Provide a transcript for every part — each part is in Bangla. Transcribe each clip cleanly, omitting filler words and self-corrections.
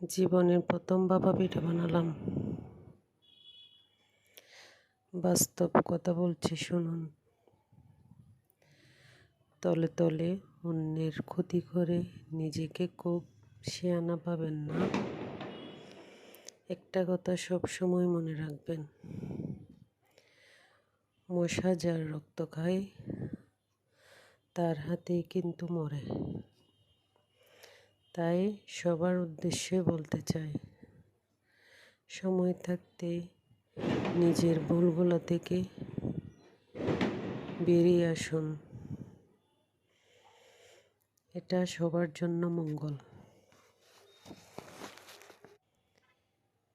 জীবনের প্রথম ভাপা পিঠা বানালাম। বাস্তব কথা বলছি, শুনুন। তলে তলে অন্যের ক্ষতি করে নিজেকে খুব শিয়ানা পাবেন না। একটা কথা সব সময় মনে রাখবেন, মশা যার রক্ত খায় তার হাতেই কিন্তু মরে। তাই সবার উদ্দেশ্যে বলতে চাই, সময় থাকতে নিজের ভুলগুলো থেকে বেরিয়ে আসুন। এটা সবার জন্য মঙ্গল।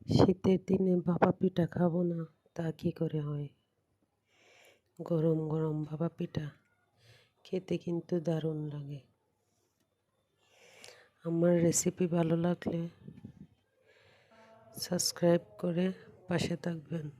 শীতের দিনে ভাপা পিঠা খাবো না তা কি করে হয়? গরম গরম ভাপা পিঠা খেতে কিন্তু দারুণ লাগে। আমার রেসিপি ভালো লাগলে সাবস্ক্রাইব করে পাশে থাকবেন।